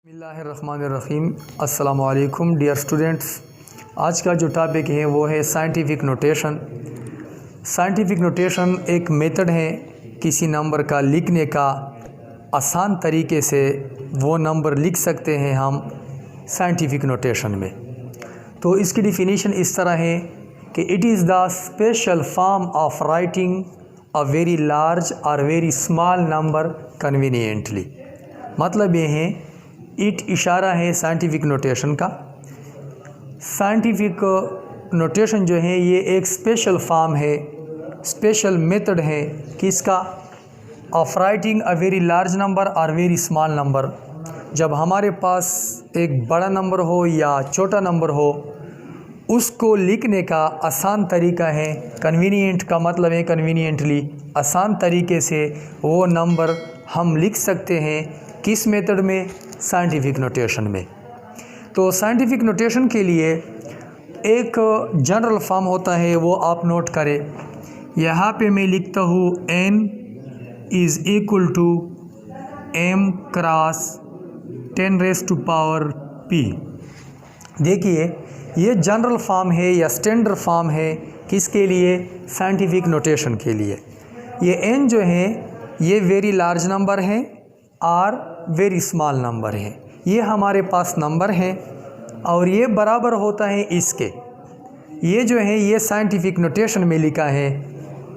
बिस्मिल्लाहिर्रहमानिर्रहीम। अस्सलामु अलैकुम डियर स्टूडेंट्स। आज का जो टॉपिक है वो है साइंटिफिक नोटेशन। साइंटिफिक नोटेशन एक मेथड है किसी नंबर का लिखने का। आसान तरीके से वो नंबर लिख सकते हैं हम साइंटिफिक नोटेशन में। तो इसकी डिफिनीशन इस तरह है कि it is the special form of writing a very large और वेरी स्मॉल नंबर कन्वीनियंटली। मतलब ये है इट इशारा है साइंटिफिक नोटेशन का। साइंटिफिक नोटेशन जो है ये एक स्पेशल फॉर्म है, स्पेशल मेथड है किसका, of writing a very large number और वेरी स्मॉल नंबर। जब हमारे पास एक बड़ा नंबर हो या छोटा नंबर हो, उसको लिखने का आसान तरीका है। कन्वीनियंट का मतलब है कन्वीनियंटली, आसान तरीके से वो नंबर हम लिख सकते हैं। किस मेथड में? साइंटिफिक नोटेशन में। तो साइंटिफिक नोटेशन के लिए एक जनरल फॉर्म होता है, वो आप नोट करें। यहाँ पे मैं लिखता हूँ n is equal to m cross 10⁻⁻p। देखिए ये जनरल फॉर्म है या स्टैंडर्ड फॉर्म है किसके लिए? साइंटिफिक नोटेशन के लिए। ये n जो है ये वेरी लार्ज नंबर है और वेरी स्मॉल नंबर है। ये हमारे पास नंबर है और ये बराबर होता है इसके। ये जो है ये साइंटिफिक नोटेशन में लिखा है।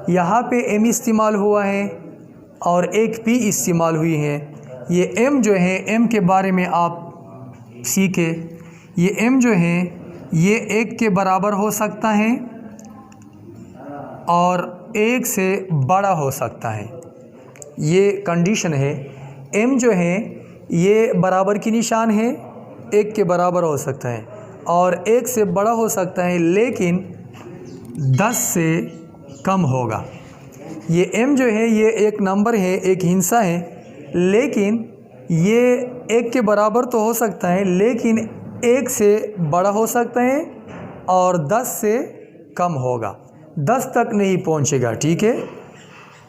यहाँ पे m इस्तेमाल हुआ है और एक p इस्तेमाल हुई है। ये m जो है m के बारे में आप सीखे। ये m जो है ये 1 के बराबर हो सकता है और 1 से बड़ा हो सकता है। ये कंडीशन है। m जो है ये बराबर की निशान है, 1 के बराबर हो सकता है और 1 से बड़ा हो सकता है, लेकिन 10 से कम होगा। ये m जो है ये एक नंबर है, एक हिस्सा है, लेकिन ये 1 के बराबर तो हो सकता है, लेकिन 1 से बड़ा हो सकता है और 10 से कम होगा, 10 तक नहीं पहुंचेगा। ठीक है,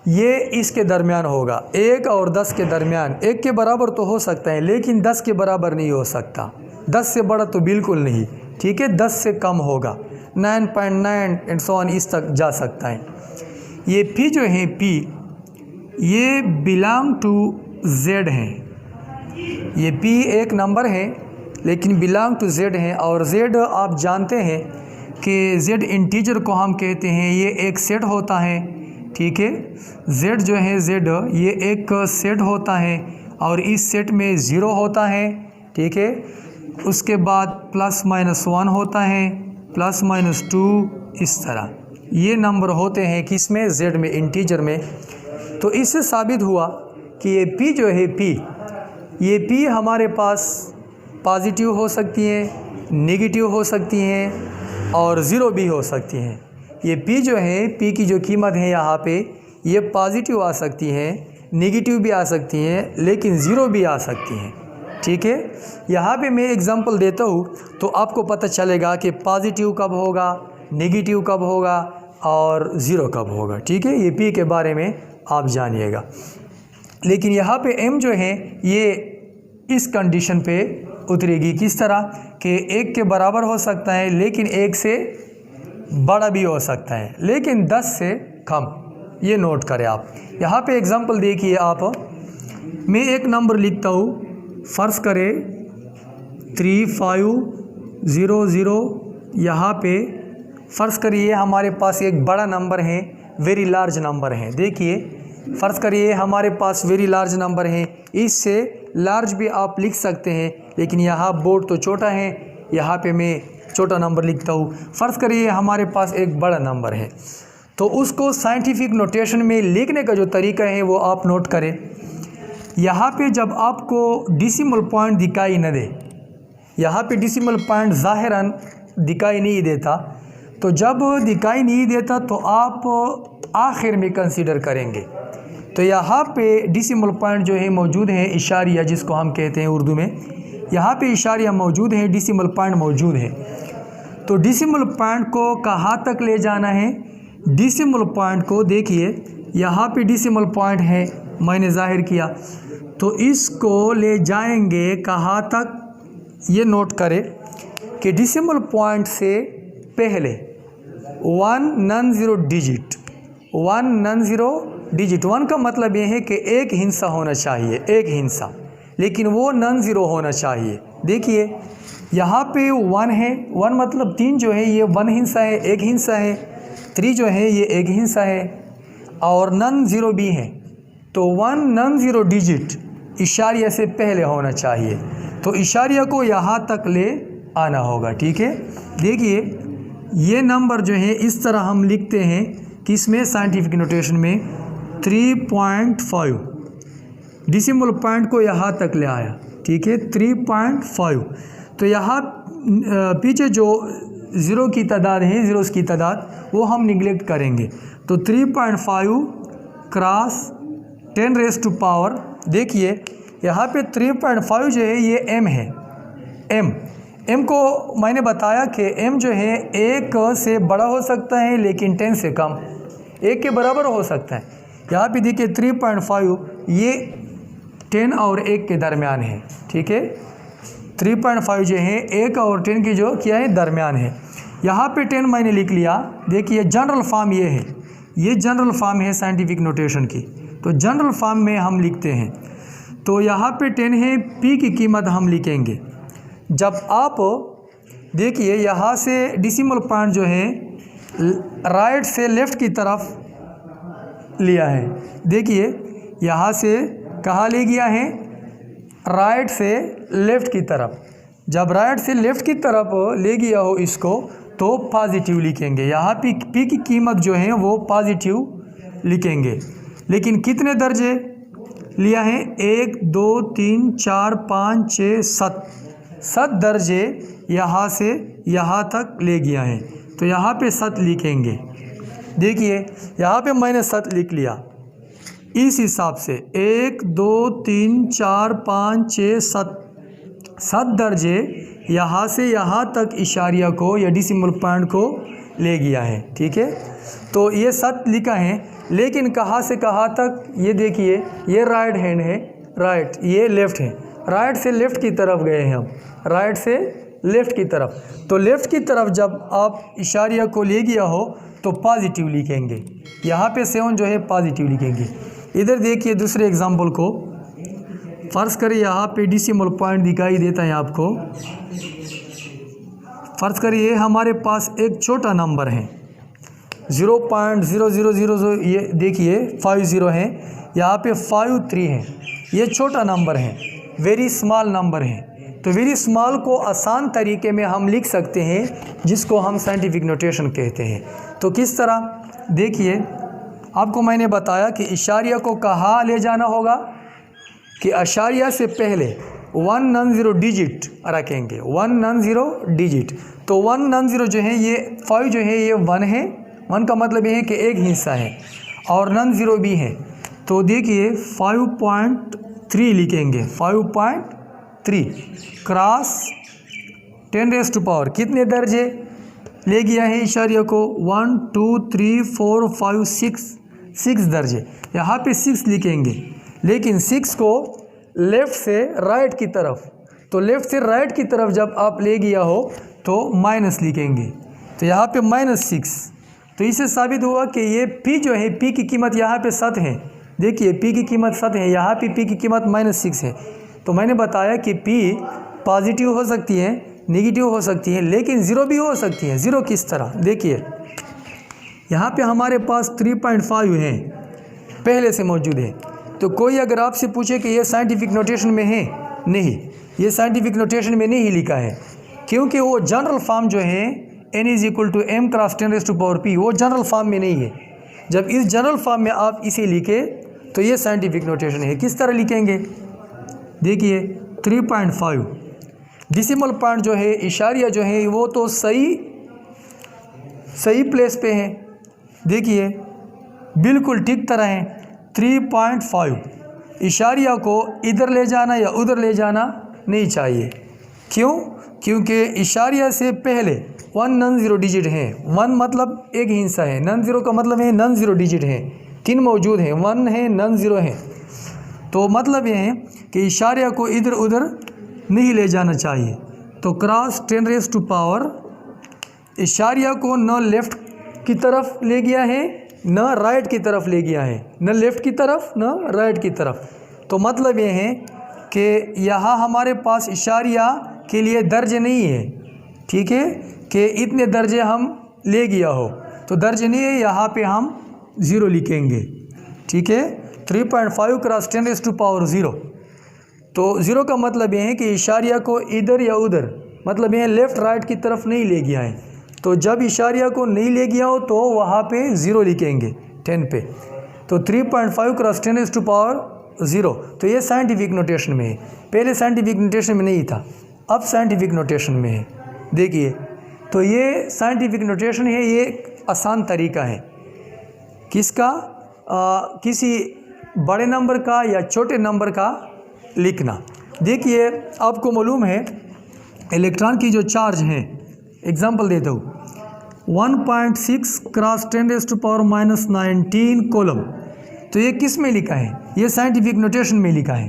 ये इसके दरमियान होगा, 1 और 10 के दरमियान। 1 के बराबर तो हो सकता है लेकिन 10 के बराबर नहीं हो सकता, 10 से बड़ा तो बिल्कुल नहीं। ठीक है, 10 से कम होगा, 9.9 एंड सो ऑन इस तक जा सकता है। ये p जो है p ये बिलोंग टू z है। ये p एक नंबर है लेकिन बिलोंग टू z है और z आप जानते हैं कि z इंटीजर को हम कहते हैं, ये एक सेट होता है। ठीक है, z जो है z ये एक सेट होता है और इस सेट में 0 होता है। ठीक है, उसके बाद +-1 होता है, +-2, इस तरह ये नंबर होते हैं किस में? z में, इंटीजर में। तो इससे साबित हुआ कि ये p जो है p, ये p हमारे पास पॉजिटिव हो सकती है, नेगेटिव हो सकती हैं और ज़ीरो भी हो सकती हैं। ये p जो है, p की जो कीमत है यहाँ पे, ये पॉजिटिव आ सकती हैं, नेगेटिव भी आ सकती हैं, लेकिन ज़ीरो भी आ सकती हैं। ठीक है, यहाँ पे मैं एग्जांपल देता हूँ तो आपको पता चलेगा कि पॉजिटिव कब होगा, नेगेटिव कब होगा और ज़ीरो कब होगा। ठीक है, ये p के बारे में आप जानिएगा। लेकिन यहाँ पे m जो है ये इस कंडीशन पे उतरेगी, किस तरह कि 1 के बराबर हो सकता है लेकिन 1 से बड़ा भी हो सकता है, लेकिन 10 से कम। ये नोट करें आप। यहाँ पे एग्जांपल देखिए आप। मैं एक नंबर लिखता हूँ, फ़र्ज़ करें 3500। यहाँ पे फ़र्ज़ करिए हमारे पास एक बड़ा नंबर है, वेरी लार्ज नंबर है। देखिए फ़र्ज़ करिए हमारे पास वेरी लार्ज नंबर है, इससे लार्ज भी आप लिख सकते हैं, लेकिन यहाँ बोर्ड तो छोटा है, यहाँ पे मैं छोटा नंबर लिखता हूँ। फ़र्ज़ करिए हमारे पास एक बड़ा नंबर है, तो उसको साइंटिफिक नोटेशन में लिखने का जो तरीका है वो आप नोट करें। यहाँ पे जब आपको डेसिमल पॉइंट दिखाई न दे, यहाँ पे डेसिमल पॉइंट ज़ाहिरन दिखाई नहीं देता, तो जब दिखाई नहीं देता तो आप आखिर में कंसीडर करेंगे। तो यहाँ पे डेसिमल पॉइंट जो है मौजूद है, इशारिया जिसको हम कहते हैं उर्दू में, यहाँ पे इशारिया मौजूद है, डेसिमल पॉइंट मौजूद है। तो डेसिमल पॉइंट को कहाँ तक ले जाना है? डेसिमल पॉइंट को देखिए यहाँ पे डेसिमल पॉइंट है, मैंने ज़ाहिर किया, तो इसको ले जाएंगे कहाँ तक, ये नोट करें कि डेसिमल पॉइंट से पहले 1 non zero digit, 1 non zero digit, 1 का मतलब ये है कि एक हिस्सा होना चाहिए, एक हिस्सा, लेकिन वो नॉन ज़ीरो होना चाहिए। देखिए यहाँ पे 1 है, 1 मतलब 3 जो है ये 1 हिस्सा है, एक हिस्सा है, 3 जो है ये एक हिस्सा है, और नॉन ज़ीरो भी है। तो 1 नॉन ज़ीरो डिजिट इशारिया से पहले होना चाहिए, तो इशारिया को यहाँ तक ले आना होगा। ठीक है, देखिए ये नंबर जो है इस तरह हम लिखते हैं कि इसमें साइंटिफिक नोटेशन में 3.5 डेसिमल पॉइंट को यहाँ तक ले आया। ठीक है, 3.5। तो यहाँ पीछे जो ज़ीरो की तादाद है, ज़ीरोस की तादाद, वो हम निगलेक्ट करेंगे। तो 3.5 क्रॉस 10 रेज़ टू पावर, देखिए यहाँ पे 3.5 जो है ये m है, m को मैंने बताया कि m जो है 1 से बड़ा हो सकता है लेकिन 10 से कम, 1 के बराबर हो सकता है। यहाँ पे देखिए 3.5 ये 10 और 1 के दरमियान है। ठीक है, 3.5 जो है 1 और 10 की जो क्या है दरमियान है। यहाँ पे 10 मैंने लिख लिया। देखिए जनरल फॉर्म ये है, ये जनरल फॉर्म है साइंटिफिक नोटेशन की, तो जनरल फॉर्म में हम लिखते हैं। तो यहाँ पे 10 है, p की कीमत हम लिखेंगे। जब आप देखिए यहाँ से डेसिमल पॉइंट जो है राइट से लेफ़्ट की तरफ लिया है, देखिए यहाँ से कहाँ ले गया है, राइट से लेफ़्ट की तरफ। जब राइट से लेफ़्ट की तरफ ले गया हो इसको तो पॉजिटिव लिखेंगे। यहाँ पे p की कीमत जो है वो पॉजिटिव लिखेंगे। लेकिन कितने दर्जे लिया है, 1 2 3 4 5 6 7 दर्जे यहाँ से यहाँ तक ले गया है, तो यहाँ पे 7 लिखेंगे। देखिए यहाँ पे मैंने 7 लिख लिया। इस हिसाब से 1 2 3 4 5 6 7 दर्जे यहाँ से यहाँ तक इशारिया को या डेसिमल पॉइंट को ले गया है। ठीक है, तो ये 7 लिखा है, लेकिन कहाँ से कहाँ तक, ये देखिए ये राइट हैंड है, राइट, ये लेफ़्ट है, राइट से लेफ़्ट की तरफ गए हैं हम, राइट से लेफ़्ट की तरफ। तो लेफ़्ट की तरफ जब आप इशारिया को ले गया हो तो पॉजिटिव लिखेंगे। यहाँ पे 7 जो है पॉजिटिव लिखेंगे। इधर देखिए दूसरे एग्जाम्पल को, फ़र्ज़ करें यहाँ पे डेसिमल पॉइंट दिखाई देता है आपको। फ़र्ज़ करिए हमारे पास एक छोटा नंबर है 0.0000, ये देखिए 50 है, यहाँ पे 53 है, ये छोटा नंबर है, वेरी स्मॉल नंबर है। तो वेरी स्मॉल को आसान तरीके में हम लिख सकते हैं, जिसको हम साइंटिफिक नोटेशन कहते हैं। तो किस तरह, देखिए आपको मैंने बताया कि इशारिया को कहाँ ले जाना होगा, कि इशारिया से पहले 1 नॉन ज़ीरो डिजिट रखेंगे, 1 नॉन ज़ीरो डिजिट। तो 1 नॉन ज़ीरो जो है ये 5 जो है ये 1 है, 1 का मतलब ये है कि एक हिस्सा है, और नॉन ज़ीरो भी है। तो देखिए 5.3 लिखेंगे, 5.3 क्रॉस 10 रेज़ टू पावर, कितने दर्जे ले गया है इशारिया को, 1 2 3 4 5 6 दर्जे। यहाँ पे 6 लिखेंगे, लेकिन 6 को लेफ़्ट से राइट की तरफ, तो लेफ़्ट से राइट की तरफ जब आप ले गया हो तो माइनस लिखेंगे। तो यहाँ पे -6। तो इससे साबित हुआ कि ये p जो है, p की कीमत यहाँ पे 7 है। देखिए p की कीमत 7 है, यहाँ पे p की कीमत -6 है। तो मैंने बताया कि p पॉजिटिव हो सकती है, नेगेटिव हो सकती है, लेकिन ज़ीरो भी हो सकती है। ज़ीरो किस तरह, देखिए यहाँ पे हमारे पास 3.5 है, पहले से मौजूद है। तो कोई अगर आपसे पूछे कि ये साइंटिफिक नोटेशन में है, नहीं, ये साइंटिफिक नोटेशन में नहीं लिखा है, क्योंकि वो जनरल फॉर्म जो है n = m cross 10 raise to power p, वो जनरल फॉर्म में नहीं है। जब इस जनरल फॉर्म में आप इसे लिखे तो ये साइंटिफिक नोटेशन है। किस तरह लिखेंगे, देखिए 3.5 डेसिमल पॉइंट जो है, इशारिया जो है वो तो सही प्लेस पे है, देखिए बिल्कुल ठीक तरह है। 3.5 इशारिया को इधर ले जाना या उधर ले जाना नहीं चाहिए। क्यों, क्योंकि इशारिया से पहले 1 नॉन ज़ीरो डिजिट है। 1 मतलब एक हिस्सा है, नॉन ज़ीरो का मतलब है नॉन ज़ीरो डिजिट है, 3 मौजूद हैं, 1 है, नॉन ज़ीरो है। तो मतलब ये है कि इशारिया को इधर उधर नहीं ले जाना चाहिए। तो क्रॉस 10 रेज़ टू पावर इशारिया को न लेफ़्ट की तरफ ले गया है न राइट की तरफ ले गया है, न लेफ़्ट की तरफ न राइट की तरफ। तो मतलब ये है कि यहाँ हमारे पास इशारिया के लिए दर्जे नहीं है, ठीक है, कि इतने दर्जे हम ले गया हो, तो दर्जे नहीं है, यहाँ पे हम 0 लिखेंगे, ठीक है। 3.5 क्रॉस 10 रेज़ टू पावर 0। तो 0 का मतलब ये है कि इशारिया को इधर या उधर, मतलब ये लेफ़्ट राइट की तरफ नहीं ले गया है। तो जब इशारिया को नहीं ले गया हो तो वहाँ पे 0 लिखेंगे 10 पे। तो 3.5 क्रॉस 10 रेज़ टू पावर 0। तो ये साइंटिफिक नोटेशन में है, पहले साइंटिफिक नोटेशन में नहीं था, अब साइंटिफिक नोटेशन में है। देखिए, तो ये साइंटिफिक नोटेशन है, ये आसान तरीका है किसका, किसी बड़े नंबर का या छोटे नंबर का लिखना। देखिए, आपको मालूम है इलेक्ट्रॉन की जो चार्ज है, एग्जांपल देता हूँ, 1.6 cross 10 raise to power -19 coulomb. तो ये किस में लिखा है, ये साइंटिफिक नोटेशन में लिखा है।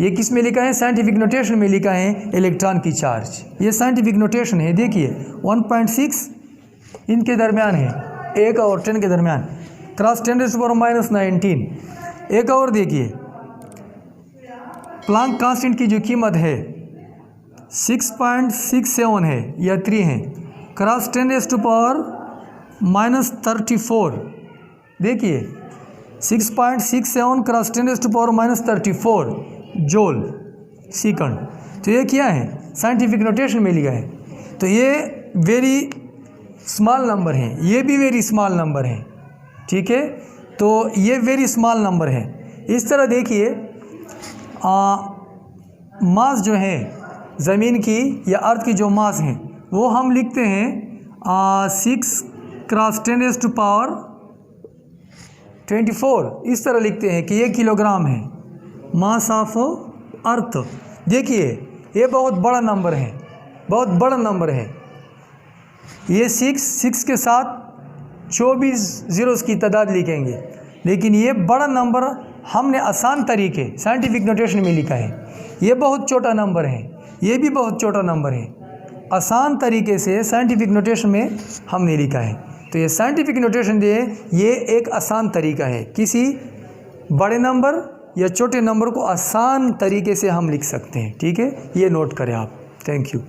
ये किस में लिखा है, साइंटिफिक नोटेशन में लिखा है इलेक्ट्रॉन की चार्ज, ये साइंटिफिक नोटेशन है। देखिए 1.6 इनके दरमियान है, 1 और 10 के दरमियान, क्रॉस 10 रेज़ टू पावर -19। एक और देखिए, प्लांक कांस्टेंट की जो कीमत है 6.67 है या 3 है, क्रॉस 10 रेज़ टू पावर -34। देखिए 6.67 cross 10 raise to power -34 joule second. तो ये क्या है, साइंटिफिक नोटेशन में लिखा है। तो ये वेरी स्मॉल नंबर है, ये भी वेरी स्मॉल नंबर है, ठीक है। तो ये वेरी स्मॉल नंबर है। इस तरह देखिए, मास जो है ज़मीन की या अर्थ की जो मास है वो हम लिखते हैं 6 क्रॉस 10 रेज़ टू पावर 24। इस तरह लिखते हैं कि ये किलोग्राम है, मास ऑफ अर्थ। देखिए ये बहुत बड़ा नंबर है, बहुत बड़ा नंबर है। ये 6 के साथ 24 ज़ीरोज़ की तादाद लिखेंगे, लेकिन ये बड़ा नंबर हमने आसान तरीके साइंटिफिक नोटेशन में लिखा है। ये बहुत छोटा नंबर है, ये भी बहुत छोटा नंबर है, आसान तरीके से साइंटिफिक नोटेशन में हमने लिखा है। तो ये साइंटिफिक नोटेशन जो है ये एक आसान तरीका है, किसी बड़े नंबर या छोटे नंबर को आसान तरीके से हम लिख सकते हैं, ठीक है। ये नोट करें आप। Thank you.